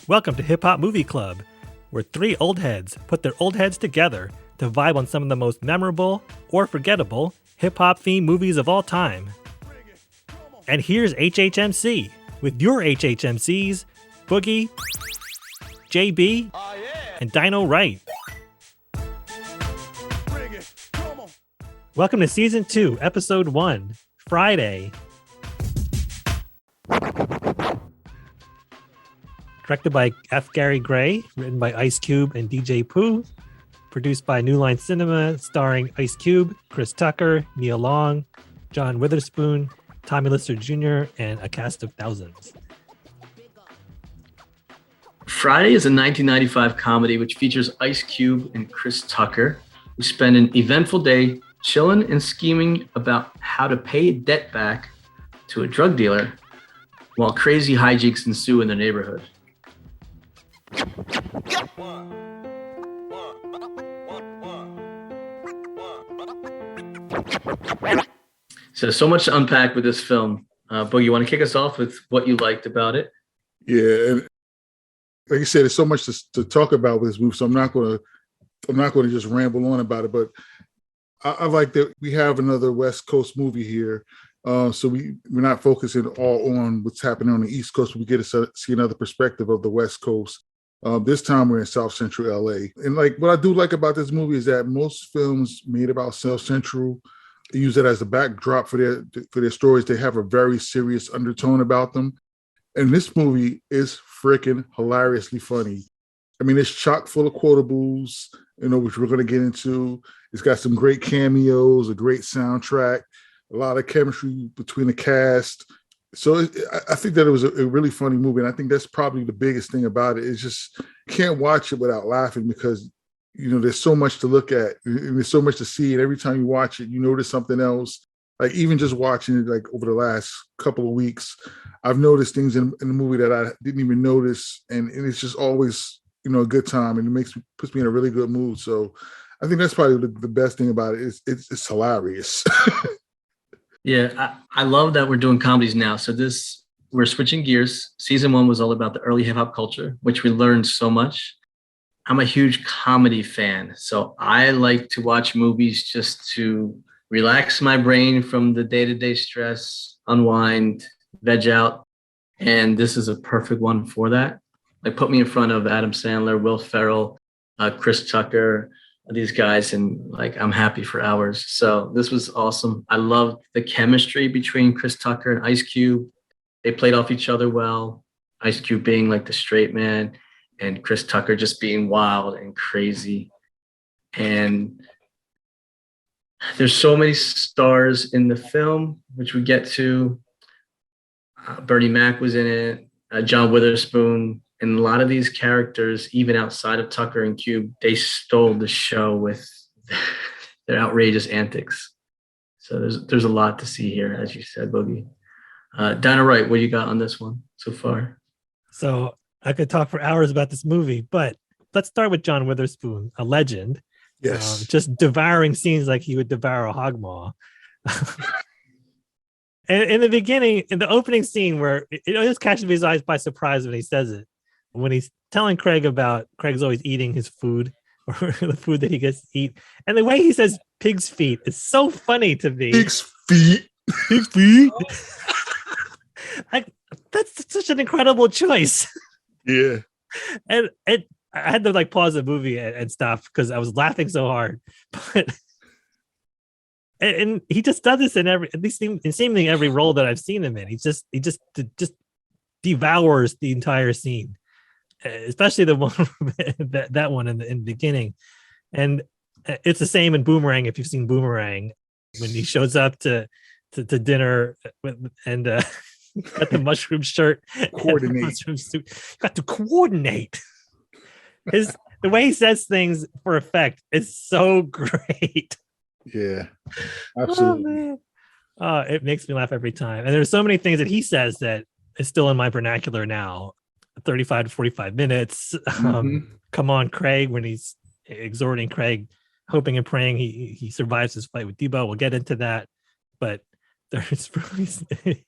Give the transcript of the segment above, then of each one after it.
Welcome to Hip Hop Movie Club, where three old heads put their old heads together to vibe on some of the most memorable or forgettable hip hop themed movies of all time. And here's HHMC with your HHMCs, Boogie, JB, and DynoWright. Welcome to Season 2, Episode 1, Friday. Directed by F. Gary Gray, written by Ice Cube and DJ Pooh, produced by New Line Cinema, starring Ice Cube, Chris Tucker, Nia Long, John Witherspoon, Tommy Lister Jr., and a cast of thousands. Friday is a 1995 comedy which features Ice Cube and Chris Tucker, who spend an eventful day chilling and scheming about how to pay a debt back to a drug dealer while crazy hijinks ensue in the neighborhood. So much to unpack with this film. Bo, you want to kick us off with what you liked about it? Yeah, and like you said, there's so much to talk about with this movie, so I'm not going to just ramble on about it. But I like that we have another West Coast movie here, so we're not focusing all on what's happening on the East Coast. We get to see another perspective of the West Coast. This time we're in South Central LA, and like what I do like about this movie is that most films made about South Central use it as a backdrop for their stories. They have a very serious undertone about them. And this movie is freaking hilariously funny. I mean, it's chock full of quotables, which we're going to get into. It's got some great cameos, a great soundtrack, a lot of chemistry between the cast. So I think that it was a really funny movie. And I think that's probably the biggest thing about it. It's just, you can't watch it without laughing because there's so much to look at and there's so much to see. And every time you watch it, you notice something else. Like even just watching it like over the last couple of weeks, I've noticed things in the movie that I didn't even notice. And it's just always, a good time. And it puts me in a really good mood. So I think that's probably the best thing about it. It's hilarious. Yeah, I love that we're doing comedies now. So we're switching gears. Season 1 was all about the early hip hop culture, which we learned so much. I'm a huge comedy fan, so I like to watch movies just to relax my brain from the day-to-day stress, unwind, veg out, and this is a perfect one for that. Like, put me in front of Adam Sandler, Will Ferrell, Chris Tucker, these guys, and like I'm happy for hours. So this was awesome. I loved the chemistry between Chris Tucker and Ice Cube. They played off each other well. Ice Cube being like the straight man, and Chris Tucker just being wild and crazy. And there's so many stars in the film, which we get to. Bernie Mac was in it, John Witherspoon, and a lot of these characters, even outside of Tucker and Cube, they stole the show with their outrageous antics. So there's a lot to see here, as you said, Boogie. DynoWright, what you got on this one so far? So I could talk for hours about this movie, but let's start with John Witherspoon, a legend. Yes. Just devouring scenes like he would devour a hog maw. And in the beginning, in the opening scene where it always catches me his eyes by surprise when he says it, when he's telling Craig's always eating his food or the food that he gets to eat. And the way he says pig's feet is so funny to me. Pig's feet. Pig's feet. That's such an incredible choice. Yeah. And I had to like pause the movie and stuff because I was laughing so hard. But and he just does this in seemingly every role that I've seen him in. He just devours the entire scene, especially the one that one in the beginning. And it's the same in Boomerang. If you've seen Boomerang, when he shows up to dinner and got the mushroom shirt, Coordinate. Mushroom suit. You got to coordinate. The way he says things for effect is so great. Yeah, absolutely. It makes me laugh every time. And there's so many things that he says that is still in my vernacular now. 35 to 45 minutes. Come on, Craig, when he's exhorting Craig, hoping and praying he survives his fight with Debo. We'll get into that. But there's really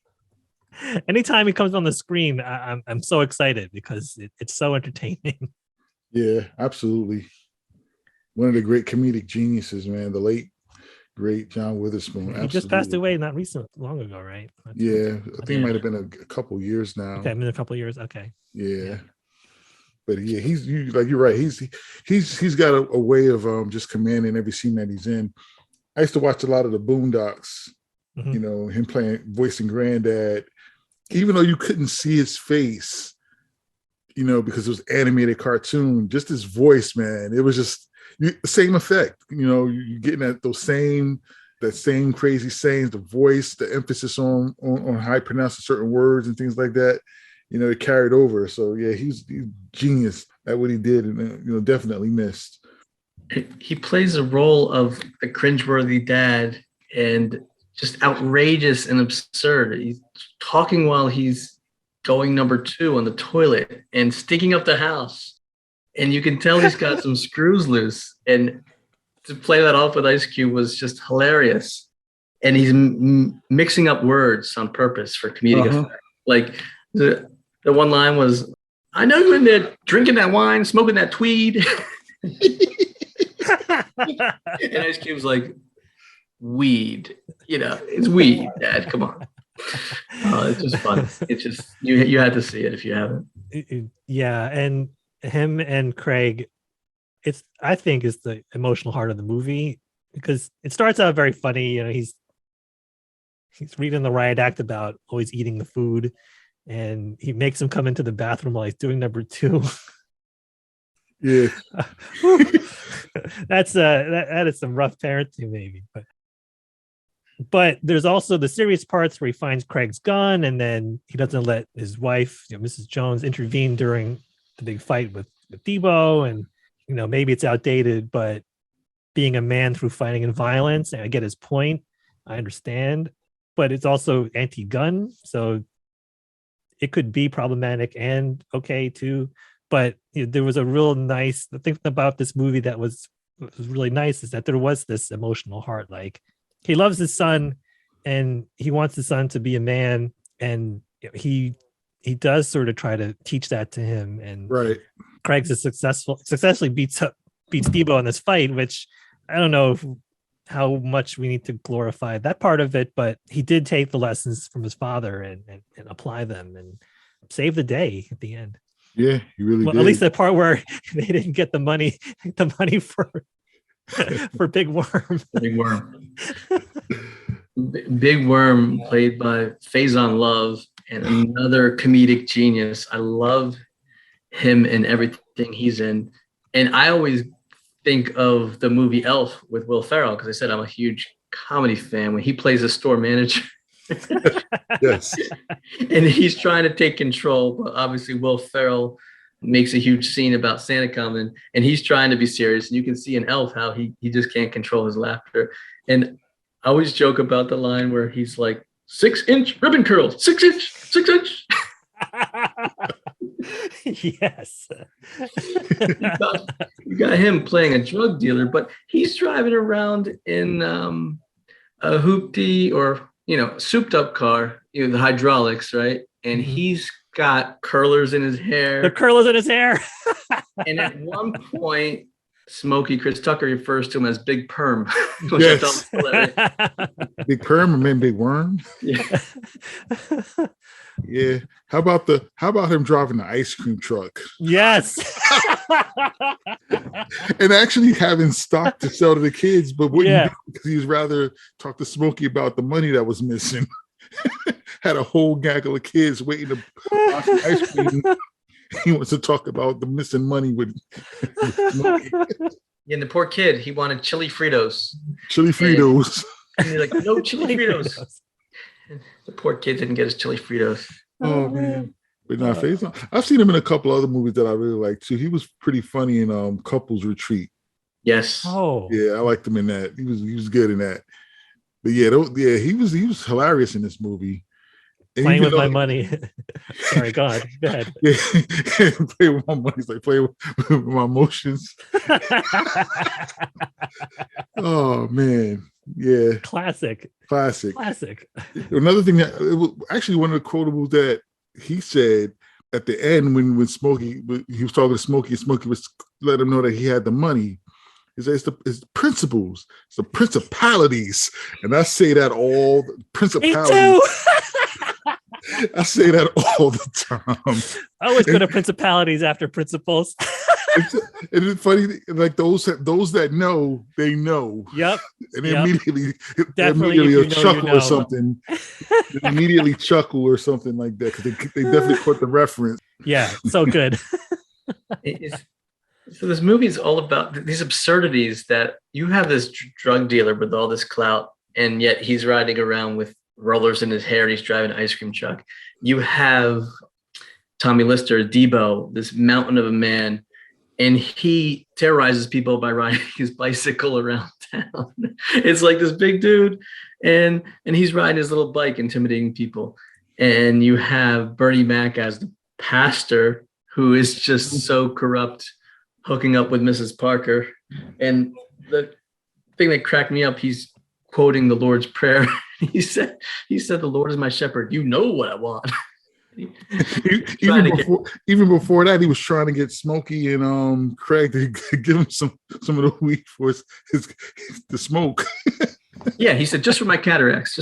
Anytime he comes on the screen, I'm so excited because it's so entertaining. Yeah, absolutely. One of the great comedic geniuses, man. The late great John Witherspoon. He just passed away not long ago, right? Yeah, I think it might have been a couple years now. Okay, been a couple of years. Okay. Yeah. But yeah, you're right. He's got a way of just commanding every scene that he's in. I used to watch a lot of the Boondocks, Mhm. you know, him voicing Granddad, even though you couldn't see his face, you know, because it was animated cartoon, just his voice, man, it was just the same effect. You know, you're getting at that same crazy sayings, the voice, the emphasis on how he pronounces certain words and things like that. You know, it carried over. So yeah, he's genius at what he did, and you know, definitely missed. He plays the role of a cringeworthy dad and just outrageous and absurd. He's talking while he's going number 2 on the toilet and stinking up the house. And you can tell he's got some screws loose. And to play that off with Ice Cube was just hilarious. And he's mixing up words on purpose for comedic effect. Like the one line was, "I know you're in there drinking that wine, smoking that tweed." And Ice Cube's like, "Weed, you know, it's weed, Dad. Come on." It's just fun. It's just you had to see it if you haven't. Yeah, and him and Craig, I think is the emotional heart of the movie, because it starts out very funny. You know, he's reading the riot act about always eating the food, and he makes him come into the bathroom while he's doing number 2. Yeah. That is some rough parenting, maybe. But there's also the serious parts where he finds Craig's gun, and then he doesn't let his wife, you know, Mrs. Jones, intervene during the big fight with Debo. And you know, maybe it's outdated, but being a man through fighting and violence, and I get his point, I understand, but it's also anti-gun, so it could be problematic and okay too. But you know, there was a real nice, the thing about this movie that was really nice is that there was this emotional heart. Like, he loves his son and he wants his son to be a man, and you know, he does sort of try to teach that to him. And Right. Craig's successfully beats Debo in this fight, which I don't know how much we need to glorify that part of it, but he did take the lessons from his father and apply them and save the day at the end. Yeah, he really did. At least the part where they didn't get the money for Big Worm. Big Worm. Big Worm, played by Faison Love, and another comedic genius. I love him in everything he's in. And I always think of the movie Elf with Will Ferrell, because I said I'm a huge comedy fan, when he plays a store manager. Yes. And he's trying to take control, but obviously Will Ferrell makes a huge scene about Santa coming, and he's trying to be serious. And you can see in Elf how he just can't control his laughter. And I always joke about the line where he's like, 6-inch ribbon curl, 6 inch. Yes. You got him playing a drug dealer, but he's driving around in a hoopty, or, you know, souped up car, you know, the hydraulics, right? And he's got curlers in his hair. The curlers in his hair. And at one point, Smokey Chris Tucker refers to him as Big Perm. Which yes. Big Perm, and then Big Worm. Yeah. Yeah. How about him driving the ice cream truck? Yes. And actually having stock to sell to the kids, but wouldn't do, because he was rather talk to Smokey about the money that was missing. Had a whole gaggle of kids waiting to buy some ice cream. He wants to talk about the missing money with Smokey. Yeah, and the poor kid, he wanted chili Fritos. Chili Fritos. And he's like, no chili Fritos. The poor kid didn't get his chili Fritos. Oh man. But not Faison. I've seen him in a couple other movies that I really like too. He was pretty funny in Couples Retreat. Yes. Oh. Yeah, I liked him in that. He was good in that. But yeah, he was hilarious in this movie. And playing with my money. Sorry, go ahead. Yeah, play with my money. It's like play with my emotions. Oh man. Yeah. Classic. Another thing that it was actually one of the quotables that he said at the end when Smokey, he was talking to Smokey, and Smokey was let him know that he had the money. He said, it's the principles, it's the principalities. And I say that all the principalities. Me too. I say that all the time. I always go to principalities after principles. It's funny, like those that know, they know. Yep. And Yep. immediately Definitely a chuckle or something. They immediately chuckle or something like that because they definitely caught the reference. Yeah, so good. So this movie is all about these absurdities that you have this drug dealer with all this clout, and yet he's riding around with rollers in his hair and he's driving an ice cream truck. You have Tommy Lister, Debo, this mountain of a man, and he terrorizes people by riding his bicycle around town. It's like this big dude, and he's riding his little bike, intimidating people. And you have Bernie Mac as the pastor, who is just so corrupt, hooking up with Mrs. Parker. And the thing that cracked me up, he's quoting the Lord's Prayer. He said, the Lord is my shepherd. You know what I want. Even before that, he was trying to get Smokey and Craig to give him some of the weed for the smoke. Yeah, he said, just for my cataracts.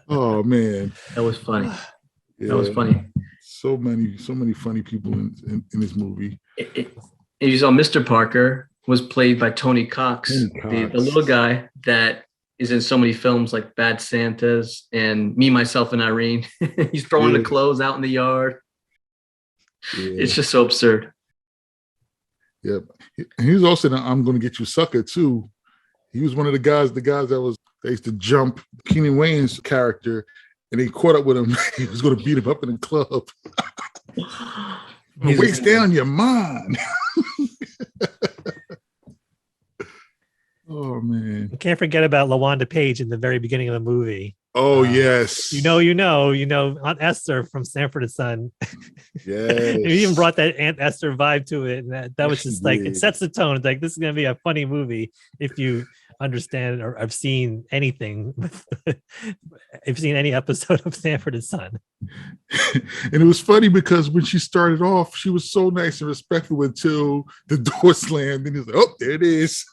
Oh man, that was funny. Yeah, that was funny. So many funny people in this movie. You saw Mr. Parker was played by Tony Cox. The little guy that is in so many films like Bad Santas and Me, Myself, and Irene. He's throwing the clothes out in the yard. Yeah. It's just so absurd. Yep. He was also in I'm Gonna Get You Sucker too. He was one of the guys that used to jump Keenan Wayne's character, and they caught up with him. He was going to beat him up in the club. Waste down your mind. Oh man! You can't forget about LaWanda Page in the very beginning of the movie. Oh yes. You know Aunt Esther from Sanford and Son. Yes. He even brought that Aunt Esther vibe to it, and that was just like it sets the tone. It's like this is gonna be a funny movie if you understand or have seen anything. If seen any episode of Sanford and Son. And it was funny because when she started off, she was so nice and respectful until the door slammed, and he's like, "Oh, there it is."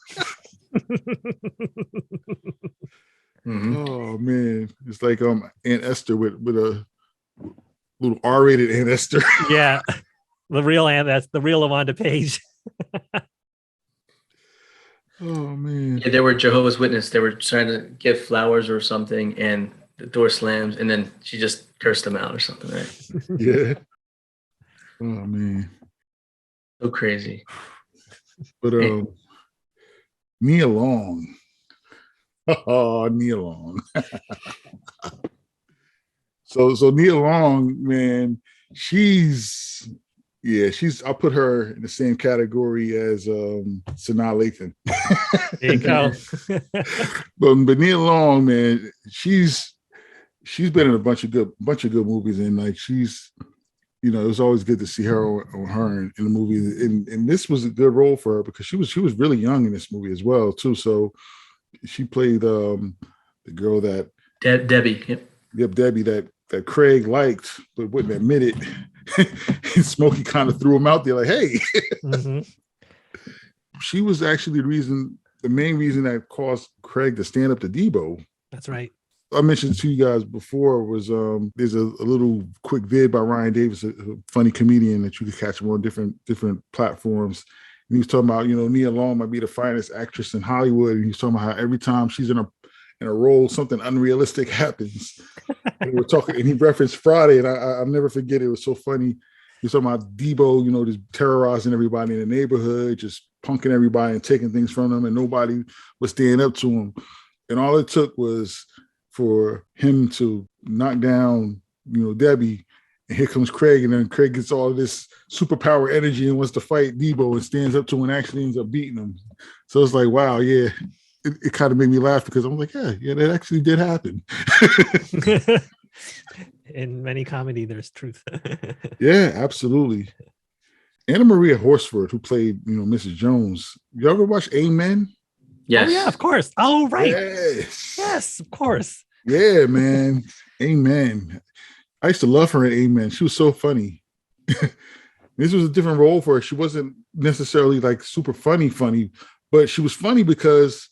Mm-hmm. Oh man, it's like Aunt Esther with a little R-rated Aunt Esther. Yeah, the real LaWanda Page. Oh man. Yeah, they were Jehovah's Witness. They were trying to get flowers or something, and the door slams, and then she just cursed them out or something, right? Yeah. Oh man. So crazy. But Nia Long. Oh, Nia Long. So Nia Long, man, I'll put her in the same category as Sanaa Lathan. There you go. but Nia Long, man, she's been in a bunch of good movies, and like she's, it was always good to see her in the movie, and this was a good role for her because she was really young in this movie as well too. So she played the girl that Debbie. Yep, Debbie that Craig liked but wouldn't admit it. And Smokey kind of threw him out there like, hey. Mm-hmm. She was actually the main reason that caused Craig to stand up to Debo. That's right. I mentioned to you guys before was there's a little quick vid by Ryan Davis, a funny comedian that you could catch him on different platforms. And he was talking about, Nia Long might be the finest actress in Hollywood. And he was talking about how every time she's in a role, something unrealistic happens. And we're talking, and he referenced Friday, and I'll never forget it. It was so funny. He was talking about Debo, just terrorizing everybody in the neighborhood, just punking everybody and taking things from them, and nobody was standing up to him. And all it took was for him to knock down, Debbie, and here comes Craig, and then Craig gets all this superpower energy and wants to fight Debo and stands up to him and actually ends up beating him. So it's like, wow, yeah. It kind of made me laugh because I'm like, yeah, that actually did happen. In many comedy, there's truth. Yeah, absolutely. Anna Maria Horsford, who played, Mrs. Jones. You ever watch Amen? Yes. Oh, yeah, of course. Oh, right. Yes. Yes, of course. Yeah, man. Amen. I used to love her in Amen. She was so funny. This was a different role for her. She wasn't necessarily like super funny, but she was funny because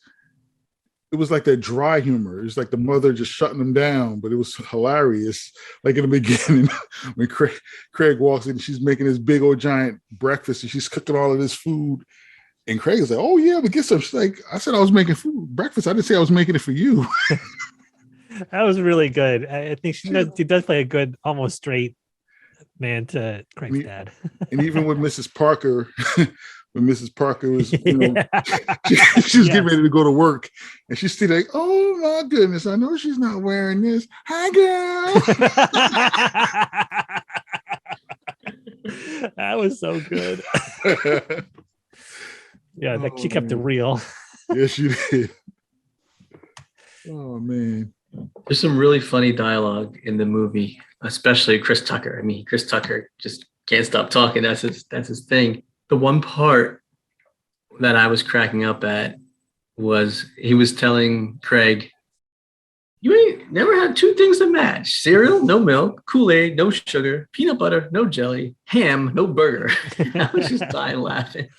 it was like that dry humor. It was like the mother just shutting them down, but it was hilarious. Like in the beginning, when Craig walks in, she's making this big old giant breakfast and she's cooking all of this food. And Craig is like, "Oh yeah, but get some." She's like, "I said I was making breakfast. I didn't say I was making it for you." That was really good. I think she does play a good, almost straight man to Craig's dad. And even with Mrs. Parker, when Mrs. Parker was, Yeah. she's getting ready to go to work, and she's still like, "Oh my goodness, I know she's not wearing this. Hi, girl." That was so good. Yeah, she kept it real. Yes, she did. Oh man. There's some really funny dialogue in the movie, especially Chris Tucker. I mean, Chris Tucker just can't stop talking. That's his thing. The one part that I was cracking up at was he was telling Craig, "You ain't never had two things that match: cereal, no milk; Kool-Aid, no sugar; peanut butter, no jelly; ham, no burger." I was just dying laughing.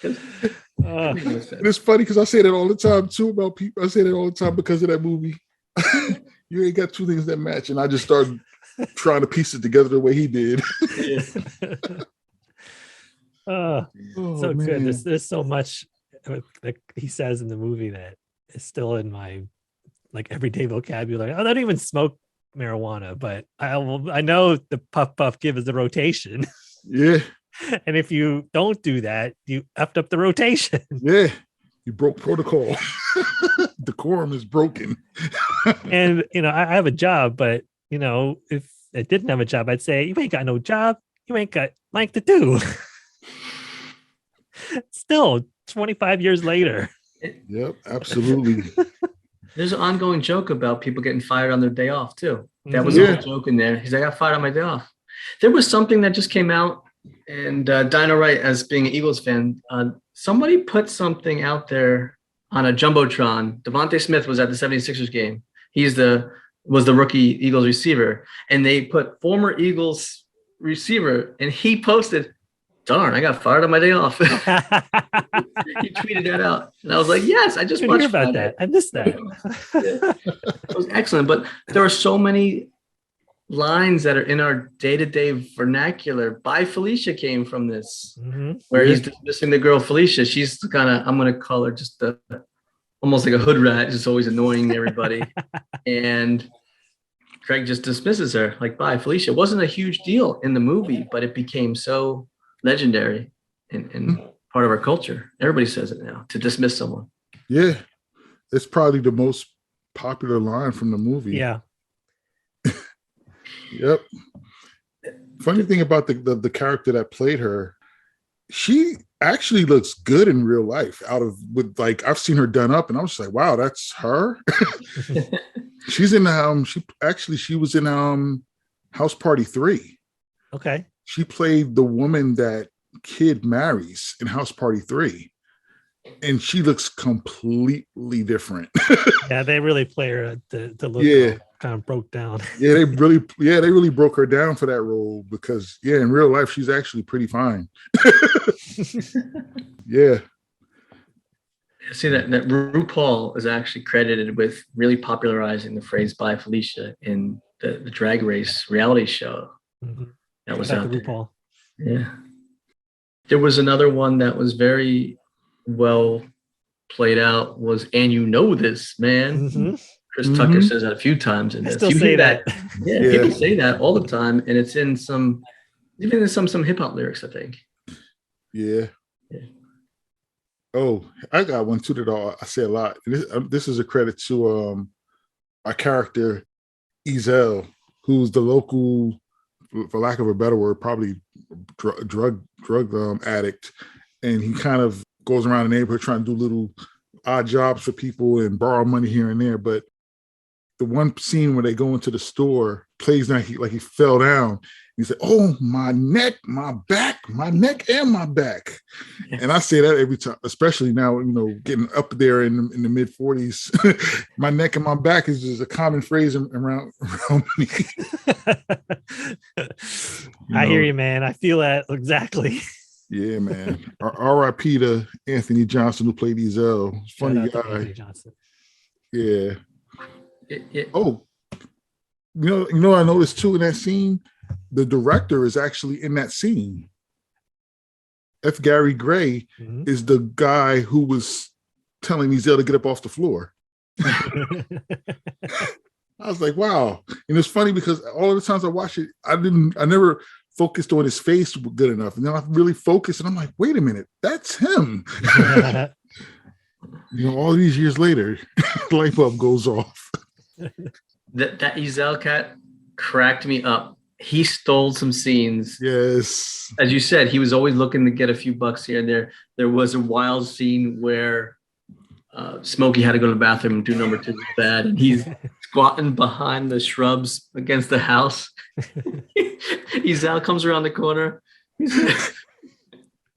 It's funny because I say that all the time too about people. I say that all the time because of that movie. You ain't got two things that match, and I just started trying to piece it together the way he did. So man. good. There's so much that he says in the movie that is still in my like everyday vocabulary. I don't even smoke marijuana, but I know the puff give is the rotation. Yeah. And if you don't do that, you effed up the rotation. Yeah. You broke protocol. Decorum is broken. And I have a job, but if I didn't have a job, I'd say, "You ain't got no job. You ain't got like to do." Still 25 years later. Yep, absolutely. There's an ongoing joke about people getting fired on their day off too. That was a joke in there. He's like, "I got fired on my day off." There was something that just came out, and DynoWright, as being an Eagles fan, somebody put something out there on a Jumbotron. Devontae Smith was at the 76ers game. Was the rookie Eagles receiver, and they put former Eagles receiver, and he posted, "Darn, I got fired on my day off." He tweeted that out, and I was like, "Yes, I just watched about that. I missed that." It was excellent, but there are so many lines that are in our day-to-day vernacular. "Bye, Felicia" came from this, where he's dismissing the girl Felicia. She's kind of, I'm going to call her just almost like a hood rat, just always annoying everybody. And Craig just dismisses her, like, "Bye, Felicia." It wasn't a huge deal in the movie, but it became so legendary and part of our culture. Everybody says it now, to dismiss someone. Yeah. It's probably the most popular line from the movie. Yeah. Yep. Funny thing about the character that played her, she actually looks good in real life. I've seen her done up, and I was just like, "Wow, that's her." She's in she was in House Party 3. Okay. She played the woman that Kid marries in House Party 3. And she looks completely different. Yeah, they really play her to look kind of broke down. Yeah, they really broke her down for that role because in real life she's actually pretty fine. Yeah. See that RuPaul is actually credited with really popularizing the phrase "Bye, Felicia" in the Drag Race reality show. That was out there. RuPaul. Yeah. There was another one that was very well played out was "And you know this, man." Chris Tucker says that a few times in this. I still say that. Yeah, people say that all the time, and it's in some hip hop lyrics, I think. Yeah. Oh, I got one too that I say a lot. This is a credit to our character Ezel, who's the local, for lack of a better word, probably drug addict, and he kind of goes around the neighborhood trying to do little odd jobs for people and borrow money here and there. But the one scene where they go into the store plays like he fell down. He said, "Oh, my neck, my back, my neck, and my back." Yeah. And I say that every time, especially now, getting up there in the mid 40s. My neck and my back is just a common phrase around me. I hear you, man. I feel that exactly. Yeah, man. R.I.P. to Anthony Johnson, who played Ezel. Funny guy. Anthony Johnson. Yeah. Oh, you know, I noticed too in that scene, the director is actually in that scene. F. Gary Gray is the guy who was telling Ezel to get up off the floor. I was like, wow. And it's funny because all of the times I watch it, I never focused on his face good enough. And then I really focused and I'm like, wait a minute, that's him. All these years later, the light bulb goes off. That Ezel cat cracked me up. He stole some scenes. Yes. As you said, he was always looking to get a few bucks here and there. There was a wild scene where Smokey had to go to the bathroom and do number 2 bad. And he's squatting behind the shrubs against the house. Ezel comes around the corner. He's like,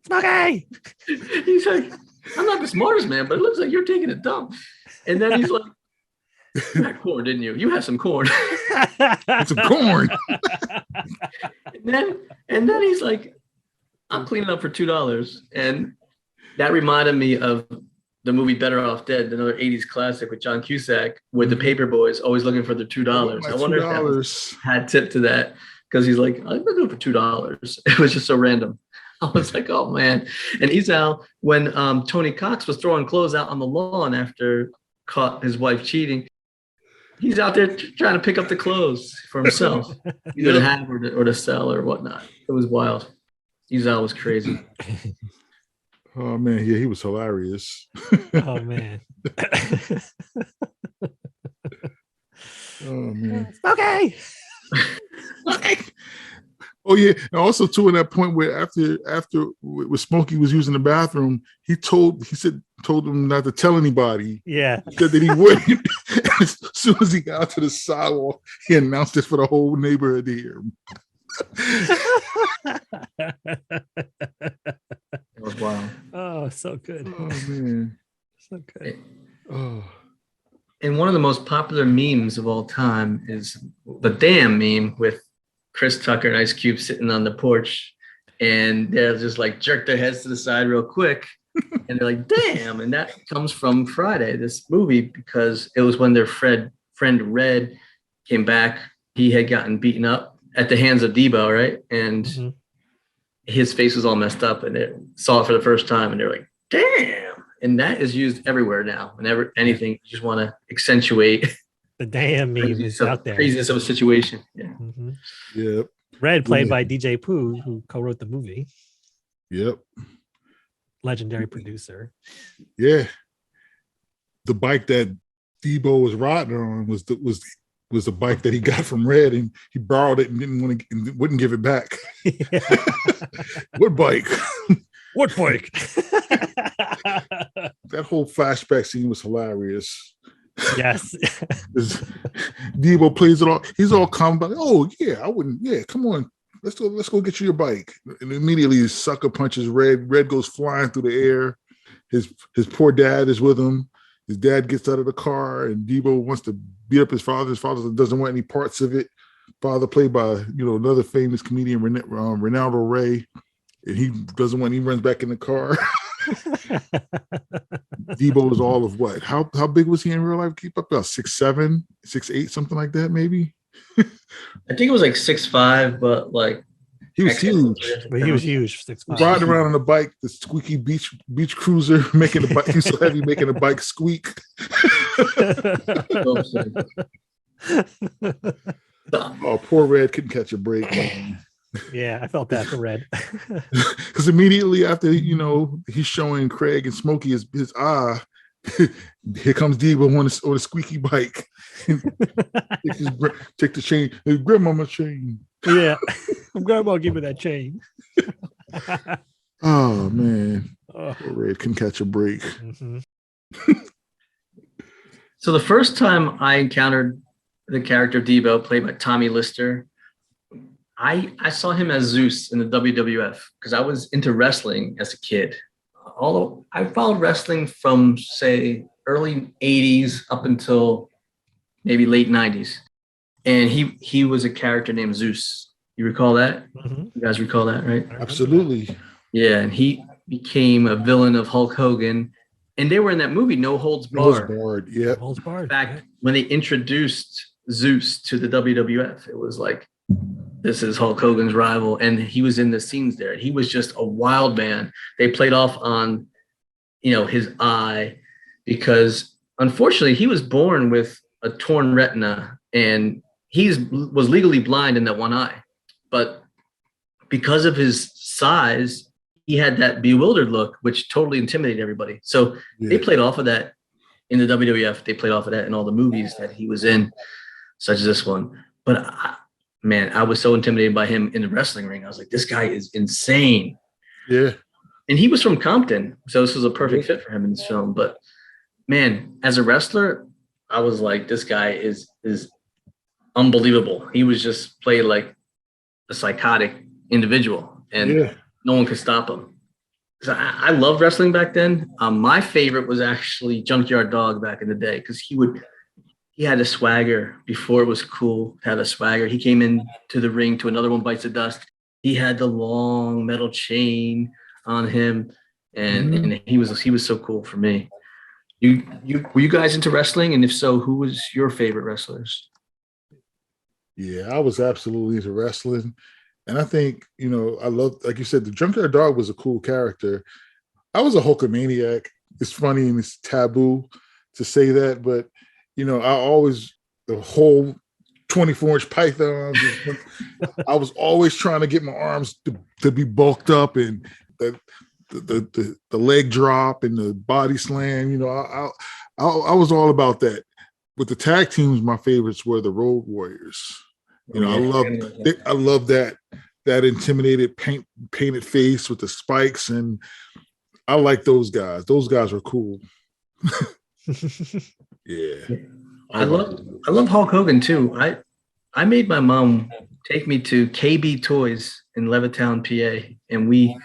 Smokey! He's like, I'm not the smartest man, but it looks like you're taking a dump. And then he's like, you had corn, didn't you? You had some corn. Some corn. and then he's like, I'm cleaning up for $2. And that reminded me of the movie Better Off Dead, another 80s classic with John Cusack, with the paper boys always looking for their $2. I wonder if that was had tip to that, because he's like, I'm going to do it for $2. It was just so random. I was like, oh, man. And Ezel, when Tony Cox was throwing clothes out on the lawn after caught his wife cheating, he's out there trying to pick up the clothes for himself, either to have or to sell or whatnot. It was wild. Ezel was crazy. Oh, man. Yeah, he was hilarious. Oh, man. Oh, man. Okay. Oh, yeah. And also, too, in that point where after Smokey was using the bathroom, he told him not to tell anybody. Yeah. He said that he wouldn't. As soon as he got to the sidewalk, he announced it for the whole neighborhood to hear. It was wild. Oh, so good. Oh, man. So good. Oh. And one of the most popular memes of all time is the damn meme with Chris Tucker and Ice Cube sitting on the porch, and they'll just like jerk their heads to the side real quick. And they're like, damn. And that comes from Friday, this movie, because it was when their friend Red came back. He had gotten beaten up at the hands of Debo, right? And his face was all messed up, and they saw it for the first time, and they're like, damn. And that is used everywhere now. Whenever anything, you just want to accentuate the damn meme is out there. Craziness of a situation. Yeah. Yep. Red, played by DJ Pooh, who co-wrote the movie. Yep. Legendary producer. Yeah. The bike that Debo was riding on was the bike that he got from Red, and he borrowed it and wouldn't give it back. What bike? What bike? That whole flashback scene was hilarious. Yes. Debo plays it all. He's all calm about it. Oh yeah, I wouldn't. Yeah, come on. Let's go get you your bike. And immediately his sucker punches Red. Red goes flying through the air. His poor dad is with him. His dad gets out of the car, and Debo wants to beat up his father. His father doesn't want any parts of it. Father, played by another famous comedian, Ronaldo Ray, and he doesn't want. He runs back in the car. Debo was all of what? How big was he in real life? Keep up about 6'7", 6'8", something like that, maybe. I think it was like 6'5", but like he was huge. But he was huge, 6'5". Riding around on a bike, the squeaky beach cruiser, making the bike. He's so heavy, making the bike squeak. Oh, poor Red couldn't catch a break. Man. Yeah, I felt that for Red. Because immediately after, he's showing Craig and Smokey his here comes Debo on a squeaky bike. Take the chain. Grandmama chain. Yeah. Grandma, give me that chain. Oh, man. Poor Red couldn't catch a break. So the first time I encountered the character Debo, played by Tommy Lister. I saw him as Zeus in the WWF because I was into wrestling as a kid. Although I followed wrestling from, say, early 80s up until maybe late 90s. And he was a character named Zeus. You recall that? Mm-hmm. You guys recall that, right? Absolutely. Yeah, and he became a villain of Hulk Hogan. And they were in that movie, No Holds Barred. Yeah. Holds barred. In fact, when they introduced Zeus to the WWF, it was like, this is Hulk Hogan's rival. And he was in the scenes there. He was just a wild man. They played off on, his eye because unfortunately he was born with a torn retina and was legally blind in that one eye. But because of his size, he had that bewildered look, which totally intimidated everybody. So they played off of that in the WWF. They played off of that in all the movies that he was in, such as this one. But I was so intimidated by him in the wrestling ring. I was like, this guy is insane. Yeah. And he was from Compton, so this was a perfect fit for him in this film. But man, as a wrestler, I was like, this guy is unbelievable. He was just played like a psychotic individual, and no one could stop him. So I loved wrestling back then. My favorite was actually Junkyard Dog back in the day because he had a swagger before it was cool to have a swagger. He came in to the ring to Another One Bites the Dust. He had the long metal chain on him, and he was so cool for me. Were you guys into wrestling? And if so, who was your favorite wrestlers? Yeah, I was absolutely into wrestling. And I think, I love, like you said, the Junkyard Dog was a cool character. I was a Hulkamaniac. It's funny and it's taboo to say that, but, the whole 24-inch python, I was always trying to get my arms to be bulked up, and the leg drop and the body slam. I was all about that. With the tag teams, my favorites were the Road Warriors. I love that intimidated painted face with the spikes, and I like those guys. Those guys were cool. Yeah. I love Hulk Hogan too. I made my mom take me to KB Toys in Levittown, PA, and we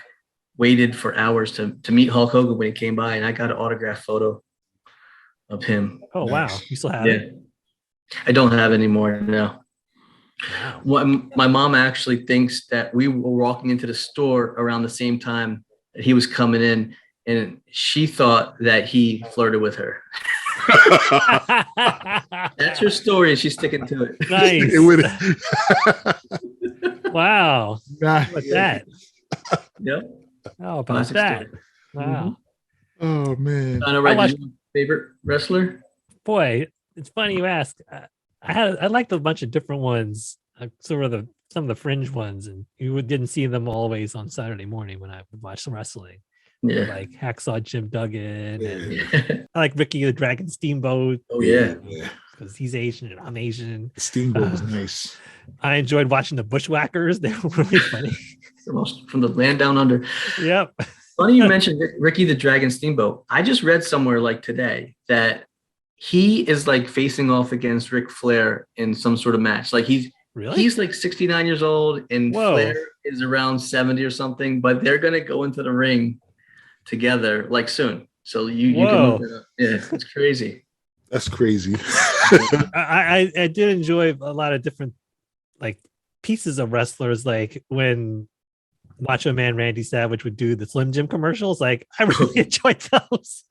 waited for hours to meet Hulk Hogan when he came by, and I got an autographed photo of him. Oh, wow. You still have it? I don't have it anymore now. Wow. My mom actually thinks that we were walking into the store around the same time that he was coming in, and she thought that he flirted with her. That's her story, and she's sticking to it. Nice. Wow. How about that? Yep. How about that? Story. Wow. Oh man. DynoWright, did you have a favorite wrestler? Boy, it's funny you ask. I liked a bunch of different ones, some of the fringe ones, and you didn't see them always on Saturday morning when I would watch some wrestling. Yeah. Like Hacksaw Jim Duggan, and I like Ricky the Dragon Steamboat. Oh yeah, because he's Asian and I'm Asian. Steamboat was nice. I enjoyed watching the Bushwhackers. They were really funny. From the land down under. Yep. Funny you mentioned Ricky the Dragon Steamboat. I just read somewhere like today that he is like facing off against Ric Flair in some sort of match. Like he's like 69 years old, and Flair is around 70 or something. But they're gonna go into the ring together like soon. So you can look it up. Yeah, it's crazy. That's crazy. I did enjoy a lot of different like pieces of wrestlers, like when Macho Man Randy Savage would do the Slim Jim commercials. Like I really enjoyed those.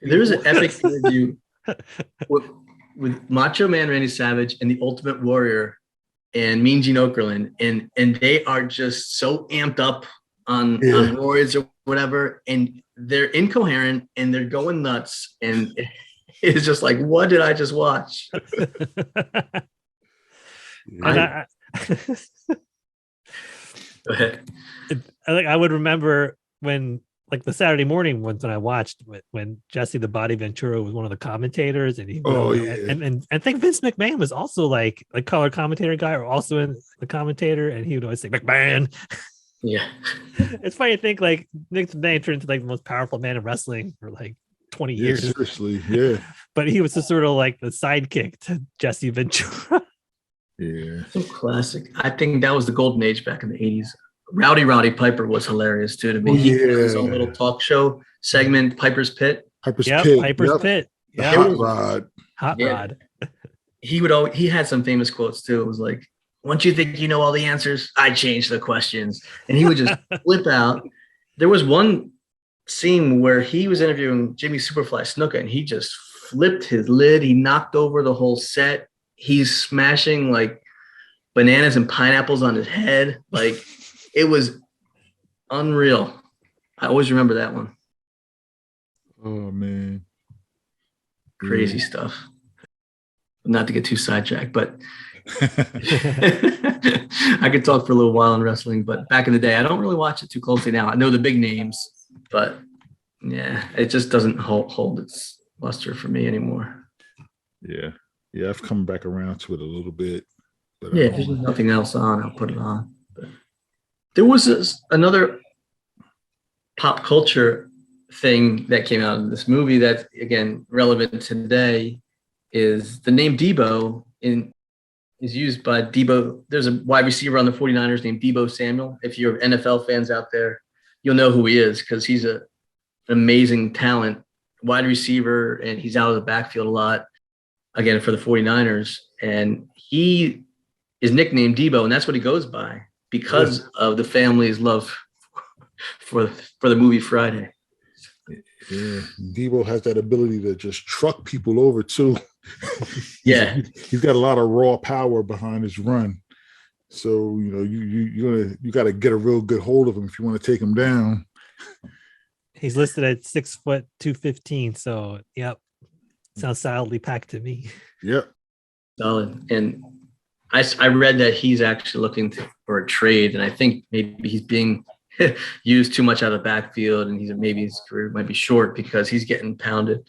There was an epic interview with Macho Man Randy Savage and the Ultimate Warrior and Mean Gene Okerlund, and they are just so amped up on roids or whatever, and they're incoherent and they're going nuts, and it's just like, what did I just watch? Go ahead. I would remember when, like the Saturday morning ones when I watched, when Jesse the Body Ventura was one of the commentators, and and I think Vince McMahon was also like a color commentator guy, or also in the commentator, and he would always say McMahon. Yeah. It's funny to think like Vince McMahon turned into like the most powerful man in wrestling for like 20 Yeah, years. seriously. Yeah. But he was just sort of like the sidekick to Jesse Ventura. Yeah. So classic. I think that was the golden age back in the 80s. Roddy Piper was hilarious too to me. Oh, He had his yeah. own little talk show segment, Piper's Pit. Piper's Yep, Pit. Piper's Yep. Pit. The Yeah, hot rod. Hot Yeah. Rod. He had some famous quotes too. It was like, once you think you know all the answers, I change the questions. And he would just flip out. There was one scene where he was interviewing Jimmy Superfly Snuka and he just flipped his lid. He knocked over the whole set. He's smashing like bananas and pineapples on his head. Like, it was unreal. I always remember that one. Oh, man. Crazy stuff. Not to get too sidetracked, but I could talk for a little while on wrestling, but back in the day, I don't really watch it too closely now. I know the big names, but yeah, it just doesn't hold its luster for me anymore. Yeah. Yeah, I've come back around to it a little bit. But Yeah, if there's nothing else on, I'll put it on. But there was another pop culture thing that came out in this movie that's, again, relevant today is the name Debo is used by Debo. There's a wide receiver on the 49ers named Debo Samuel. If you're NFL fans out there, you'll know who he is because he's an amazing talent, wide receiver, and he's out of the backfield a lot, again, for the 49ers. And he is nicknamed Debo, and that's what he goes by because of the family's love for the movie Friday. yeah, Debo has that ability to just truck people over too. Yeah. He's got a lot of raw power behind his run. So, you know, you got to get a real good hold of him if you want to take him down. He's listed at 6 foot 215. So, yep. Sounds solidly packed to me. Yep. Solid. And I read that he's actually looking for a trade, and I think maybe he's being used too much out of the backfield, and maybe his career might be short because he's getting pounded.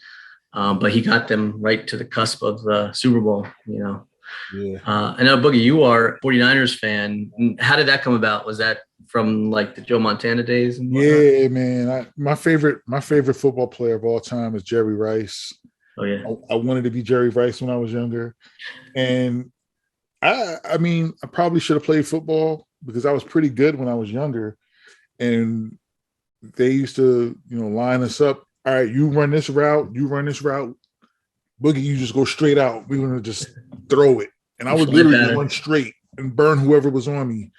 But he got them right to the cusp of the Super Bowl, you know. Yeah. I know, Boogie, you are a 49ers fan. How did that come about? Was that from like the Joe Montana days? And Yeah, man. My favorite football player of all time is Jerry Rice. Oh yeah. I wanted to be Jerry Rice when I was younger, and I mean, I probably should have played football because I was pretty good when I was younger, and they used to, you know, line us up. All right, you run this route, Boogie, you just go straight out. We're gonna just throw it, and I would literally run straight and burn whoever was on me.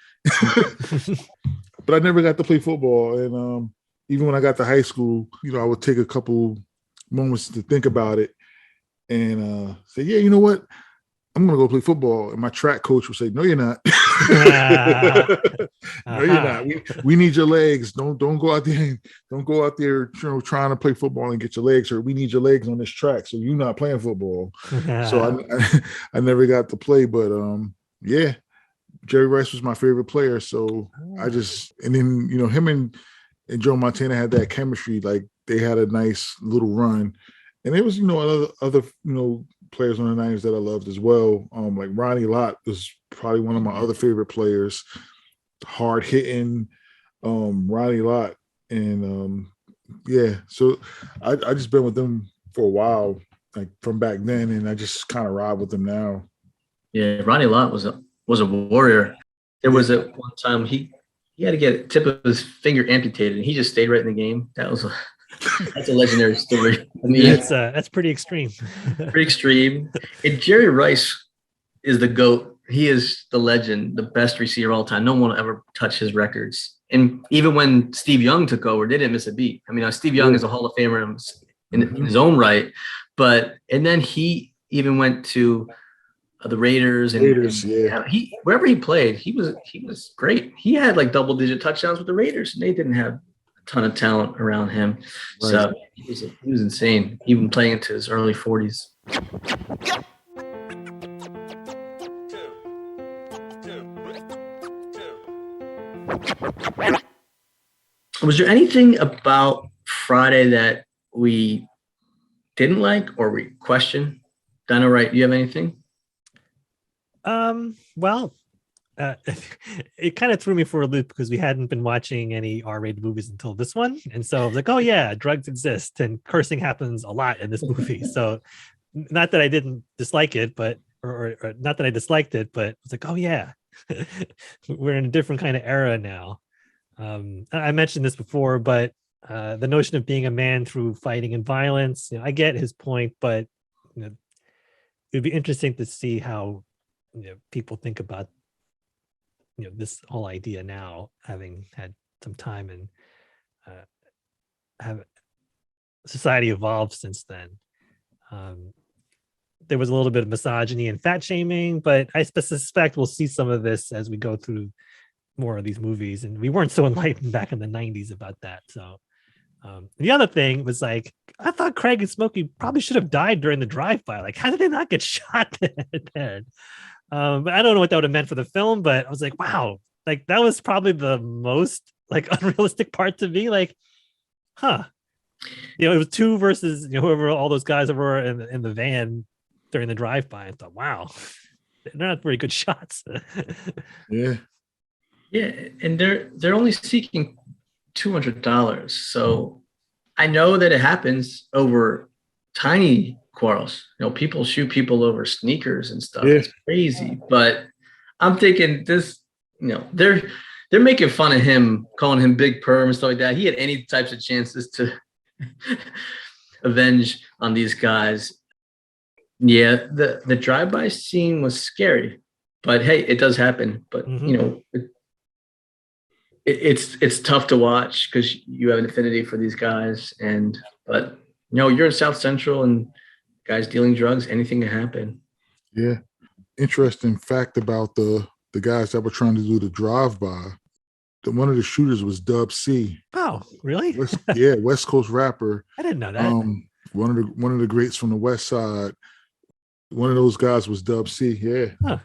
But I never got to play football, and even when I got to high school, you know, I would take a couple moments to think about it and say, yeah, you know what? I'm going to go play football. And my track coach would say, no, you're not. No, you're not. We need your legs. Don't go out there. Don't go out there, you know, trying to play football and get your legs hurt. We need your legs on this track. So you're not playing football. So I never got to play, but yeah, Jerry Rice was my favorite player. So and then, you know, him and Joe Montana had that chemistry. Like they had a nice little run. And there was, you know, other, you know, players on the Niners that I loved as well. Like Ronnie Lott was probably one of my other favorite players. Hard hitting, Ronnie Lott, and yeah. So I just been with them for a while, like from back then, and I just kind of ride with them now. Yeah, Ronnie Lott was a warrior. There was a one time he had to get a tip of his finger amputated, and he just stayed right in the game. That's a legendary story. I mean, that's pretty extreme. Pretty extreme. And Jerry Rice is the GOAT. He is the legend, the best receiver of all time. No one will ever touch his records. And even when Steve Young took over, they didn't miss a beat. I mean, Steve Young is a Hall of Famer in his own right. And then he even went to the Raiders. Yeah. Wherever he played, he was great. He had like double-digit touchdowns with the Raiders, and they didn't have a ton of talent around him. Right. So he was insane, even playing into his early 40s. Was there anything about Friday that we didn't like or we questioned? DynoWright, do you have anything? Well, uh, it kind of threw me for a loop because we hadn't been watching any R-rated movies until this one, and so I was like, "Oh yeah, drugs exist and cursing happens a lot in this movie." So, not that I didn't dislike it, but or not that I disliked it, but it's like, "Oh yeah, we're in a different kind of era now." I mentioned this before, but the notion of being a man through fighting and violence, I get his point, but it would be interesting to see how people think about this whole idea now, having had some time and have society evolved since then. There was a little bit of misogyny and fat shaming, but I suspect we'll see some of this as we go through more of these movies, and we weren't so enlightened back in the 90s about that. So the other thing was like, I thought Craig and Smokey probably should have died during the drive-by. Like, how did they not get shot dead? But I don't know what that would have meant for the film, but I was like, wow, like that was probably the most like unrealistic part to me. Like, huh. It was two versus whoever all those guys were in the van during the drive-by. I thought, wow, they're not very good shots. Yeah. Yeah, and they're only seeking $200. So I know that it happens over tiny quarrels. People shoot people over sneakers and stuff. Yeah. It's crazy. But I'm thinking this, they're making fun of him, calling him Big Perm and stuff like that. He had any types of chances to avenge on these guys. Yeah, the drive-by scene was scary. But hey, it does happen. But it's tough to watch because you have an affinity for these guys, but you're in South Central and guys dealing drugs, anything can happen. Yeah. Interesting fact about the guys that were trying to do the drive-by. One of the shooters was Dub C. Oh, really? West Coast rapper. I didn't know that. One of the greats from the West Side. One of those guys was Dub C. Yeah. Huh.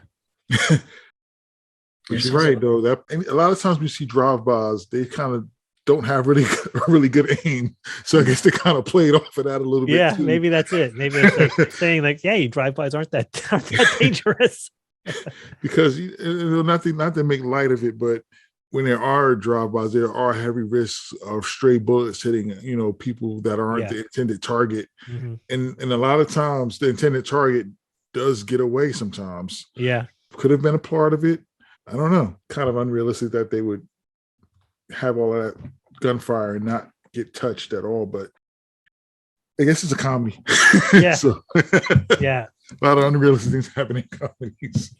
But you're right, though. That a lot of times we see drive-bys, they kind of don't have really good aim. So I guess they kind of played off of that a little bit. Yeah, too. Maybe that's it. Maybe it's like saying like, "Hey, drive-bys aren't that dangerous." Because not to make light of it, but when there are drive-bys, there are heavy risks of stray bullets hitting, people that aren't the intended target. Mm-hmm. And a lot of times the intended target does get away sometimes. Yeah. Could have been a part of it. I don't know. Kind of unrealistic that they would have all that gunfire and not get touched at all. But I guess it's a comedy. Yeah. So, yeah. A lot of unrealistic things happen in comedies.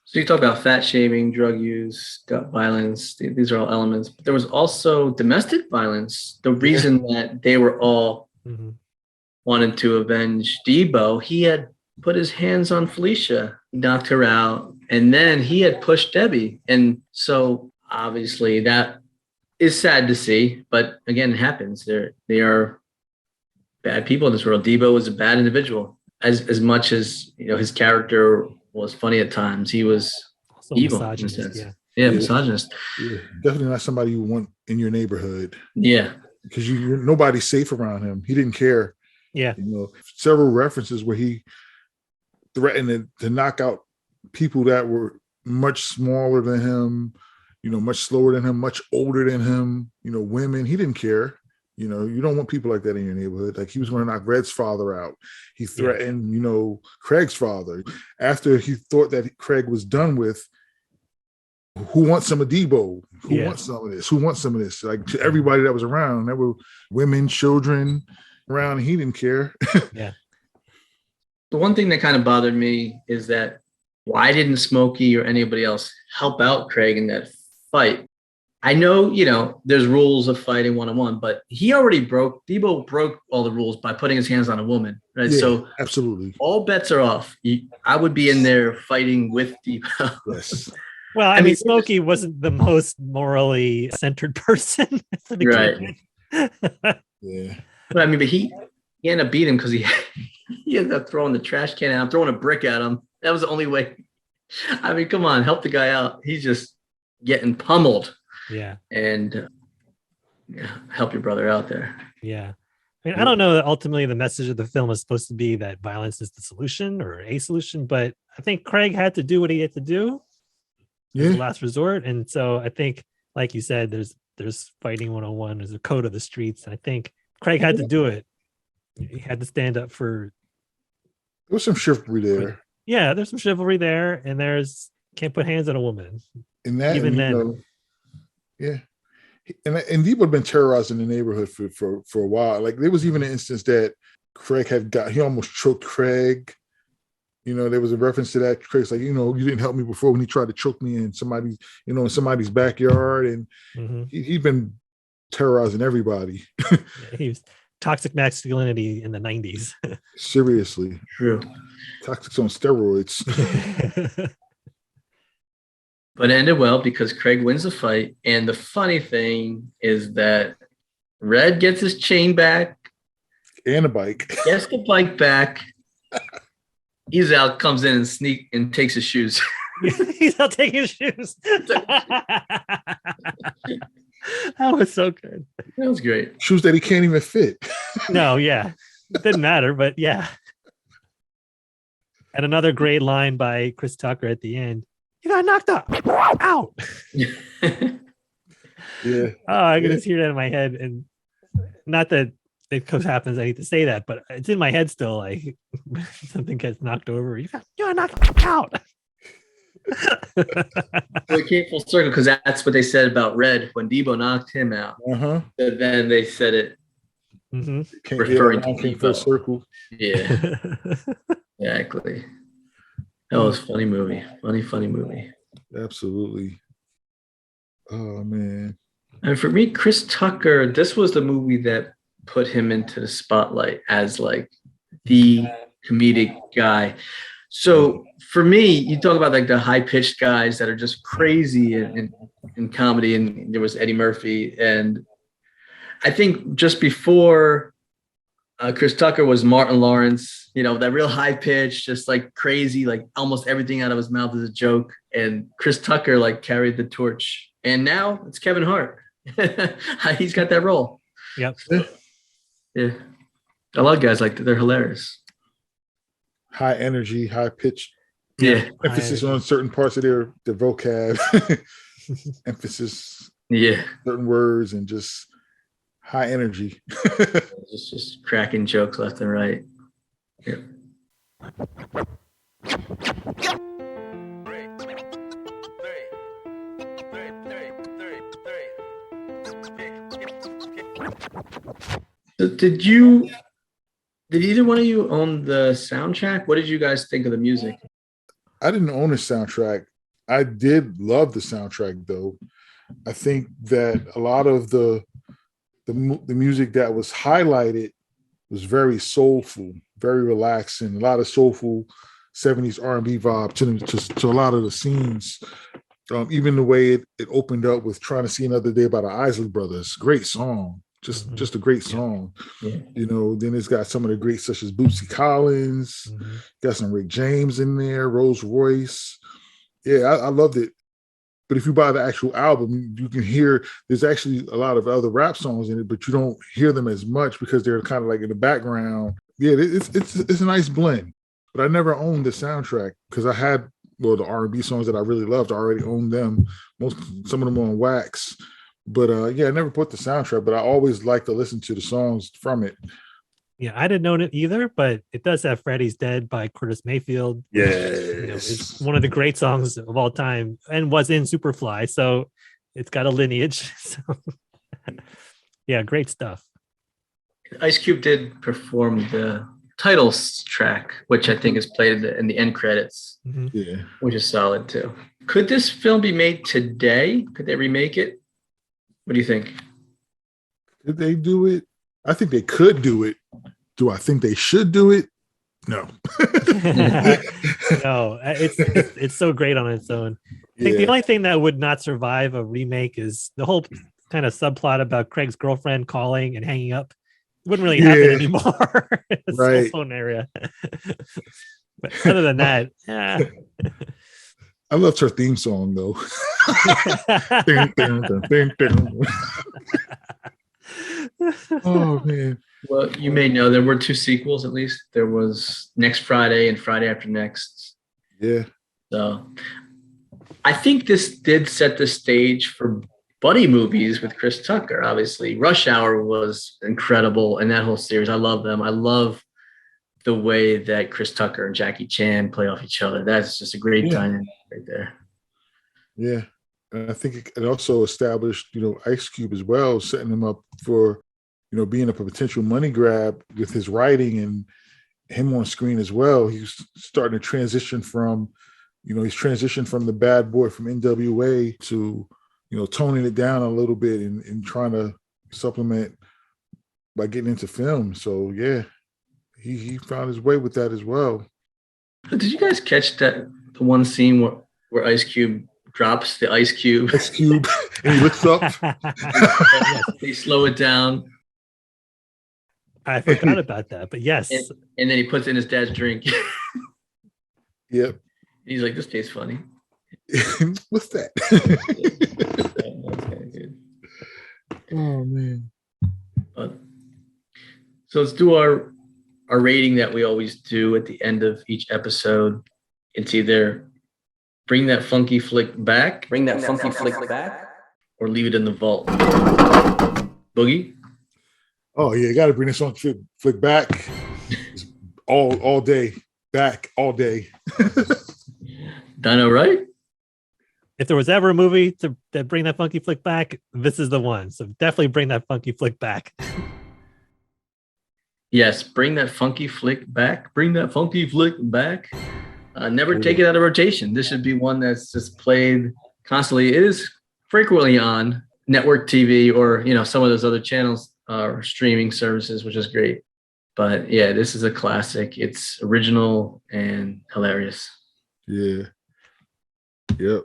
So you talk about fat shaming, drug use, gun violence. These are all elements. But there was also domestic violence. The reason that they were all wanted to avenge Debo, he had put his hands on Felicia, knocked her out, and then he had pushed Debbie. And so obviously that is sad to see, but again, it happens. They are bad people in this world. Debo was a bad individual. As much as his character was funny at times, he was also evil in a sense. Yeah, misogynist. Yeah, definitely not somebody you want in your neighborhood. Yeah. Because nobody's safe around him. He didn't care. Yeah. Several references where he threatened to knock out people that were much smaller than him, much slower than him, much older than him, women. He didn't care. You don't want people like that in your neighborhood. Like he was going to knock Red's father out. He threatened, Craig's father. After he thought that Craig was done with, who wants some of Debo? Who wants some of this? Who wants some of this? Like to everybody that was around, there were women, children around. He didn't care. Yeah. The one thing that kind of bothered me is that why didn't Smokey or anybody else help out Craig in that fight? I know, there's rules of fighting one-on-one, but Debo broke all the rules by putting his hands on a woman, right? Yeah, so absolutely. All bets are off. I would be in there fighting with Debo. Yes. Well, I mean, Smokey wasn't the most morally centered person. Right. Yeah. But he ended up beating him because he ended up throwing the trash can at him, throwing a brick at him. That was the only way. Come on, help the guy out. He's just getting pummeled. Yeah. And help your brother out there. Yeah. I don't know that ultimately the message of the film is supposed to be that violence is the solution or a solution, but I think Craig had to do what he had to do. as Yeah. a last resort. And so I think, like you said, there's fighting 101, there's a code of the streets. And I think Craig had to do it. He had to stand up for. There was some chivalry there. Yeah, there's some chivalry there, and there's can't put hands on a woman. In that, Even and, then. Yeah. And people had been terrorizing the neighborhood for a while. Like there was even an instance that Craig he almost choked Craig. There was a reference to that. Craig's like, you didn't help me before when he tried to choke me in somebody's backyard. And he'd been terrorizing everybody. Yeah, he was toxic masculinity in the 90s. Seriously. True. Toxics on steroids. But it ended well because Craig wins the fight. And the funny thing is that Red gets his chain back. And a bike. Gets the bike back. He's out, comes in and takes his shoes. He's out taking his shoes. That was so good. That was great. Shoes that he can't even fit. No, yeah. It didn't matter, but yeah. And another great line by Chris Tucker at the end. You got knocked out. Yeah. Oh, I can just hear that in my head. And not that it happens, I need to say that, but it's in my head still. Like something gets knocked over. You got knocked out. It came full circle because that's what they said about Red when Debo knocked him out. But then they said it referring to Debo. Full circle. Yeah, exactly. That was a funny movie. Funny movie. Absolutely. Oh man. And for me, Chris Tucker, this was the movie that put him into the spotlight as like the comedic guy. So for me, you talk about like the high-pitched guys that are just crazy in comedy, and there was Eddie Murphy, and I think just before Chris Tucker was Martin Lawrence, that real high-pitched, just like crazy, like almost everything out of his mouth is a joke, and Chris Tucker like carried the torch, and now it's Kevin Hart. He's got that role. Yep. Yeah. A lot of guys like that. They're hilarious. High energy, high pitch. Yeah. Emphasis on certain parts of their vocab. Emphasis. Yeah. Certain words and just high energy. just cracking jokes left and right. Yeah. So did either one of you own the soundtrack? What did you guys think of the music? I didn't own a soundtrack. I did love the soundtrack though. I think that a lot of the music that was highlighted was very soulful, very relaxing, a lot of soulful 70s R&B vibe to a lot of the scenes. Even the way it opened up with Trying to See Another Day by the Isley Brothers. Great song. Just a great song. Yeah. Then it's got some of the greats such as Bootsy Collins, got some Rick James in there, Rolls Royce. Yeah, I loved it. But if you buy the actual album, you can hear there's actually a lot of other rap songs in it, but you don't hear them as much because they're kind of like in the background. Yeah, it's a nice blend. But I never owned the soundtrack because I had the R&B songs that I really loved. I already owned them. Some of them on wax. But I never put the soundtrack, but I always like to listen to the songs from it. Yeah, I didn't own it either, but it does have Freddy's Dead by Curtis Mayfield. Yes. It's one of the great songs of all time and was in Superfly. So it's got a lineage. So yeah, great stuff. Ice Cube did perform the titles track, which I think is played in the end credits, which is solid too. Could this film be made today? Could they remake it? What do you think? Could they do it? I think they could do it. Do I think they should do it? No. No, it's so great on its own. I think the only thing that would not survive a remake is the whole kind of subplot about Craig's girlfriend calling and hanging up. It wouldn't really happen anymore. Right. Cell phone area. But other than that, yeah. I loved her theme song though. Oh man. Well, you may know there were 2 sequels at least. There was Next Friday and Friday After Next. Yeah. So I think this did set the stage for buddy movies with Chris Tucker. Obviously, Rush Hour was incredible, and that whole series. I love them. I love the way that Chris Tucker and Jackie Chan play off each other. That's just a great time right there. Yeah. And I think it also established, Ice Cube as well, setting him up for, being a potential money grab with his writing and him on screen as well. He's starting to transition from, he's transitioned from the bad boy from NWA to, toning it down a little bit and trying to supplement by getting into film. So yeah, he found his way with that as well. Did you guys catch the one scene where Ice Cube drops the ice cube? Ice Cube, and he looks up. They slow it down. I forgot about that, but yes. And then he puts in his dad's drink. Yep. He's like, this tastes funny. What's that? That's kind of good. Oh man. So let's do our rating that we always do at the end of each episode. It's either bring that funky flick back, or leave it in the vault. Boogie? Oh yeah, you got to bring this funky flick back. all day, back all day. DynoWright? If there was ever a movie to bring that funky flick back, this is the one. So definitely bring that funky flick back. Yes, bring that funky flick back. Bring that funky flick back. Never take it out of rotation. This should be one that's just played constantly. It is frequently on network TV or some of those other channels or streaming services, which is great. But yeah, this is a classic. It's original and hilarious. Yeah. Yep.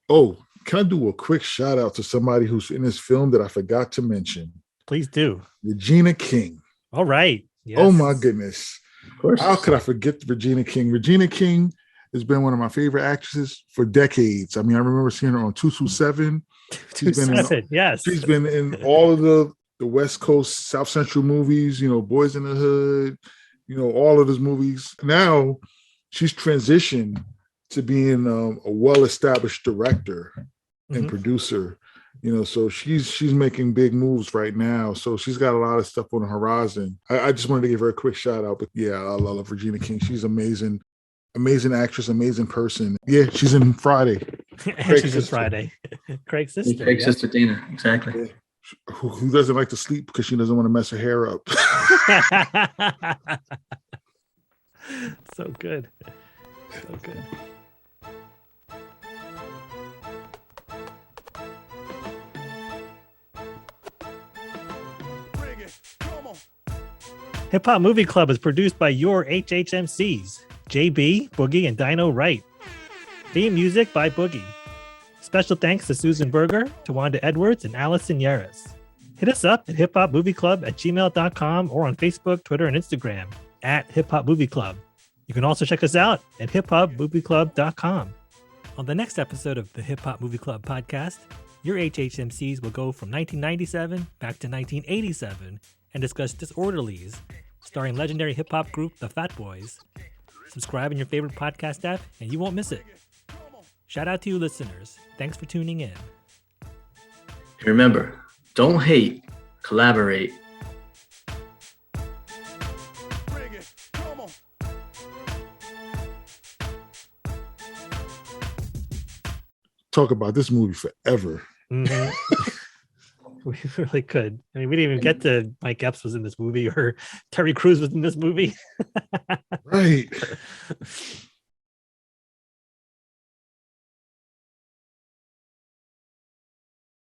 Oh, can I do a quick shout out to somebody who's in this film that I forgot to mention? Please do. Regina King. All right. Yes. Oh my goodness. Of course. How could I forget Regina King? Regina King has been one of my favorite actresses for decades. I mean, I remember seeing her on 227. 227, yes. She's been in all of the West Coast, South Central movies, Boys in the Hood, all of those movies. Now she's transitioned to being a well-established director and producer. So she's making big moves right now. So she's got a lot of stuff on the horizon. I just wanted to give her a quick shout out. But yeah, I love Regina King. She's amazing. Amazing actress, amazing person. Yeah, she's in Friday. She's in Friday. Craig's sister. Craig's sister Dana, exactly. Yeah. Who doesn't like to sleep because she doesn't want to mess her hair up. So good. So good. Hip Hop Movie Club is produced by your HHMCs, JB, Boogie, and DynoWright. Theme music by Boogie. Special thanks to Susan Berger, Towanda Edwards, and Allison Seneres. Hit us up at hiphopmovieclub@gmail.com or on Facebook, Twitter, and Instagram at Hip Hop Movie Club. You can also check us out at hiphopmovieclub.com. On the next episode of the Hip Hop Movie Club podcast, your HHMCs will go from 1997 back to 1987 and discuss Disorderlies, starring legendary hip-hop group The Fat Boys. Subscribe in your favorite podcast app and you won't miss it. Shout out to you listeners. Thanks for tuning in. Remember, don't hate, collaborate. Talk about this movie forever. Mm-hmm. We really could. I mean, we didn't even get to Mike Epps was in this movie or Terry Crews was in this movie. Right.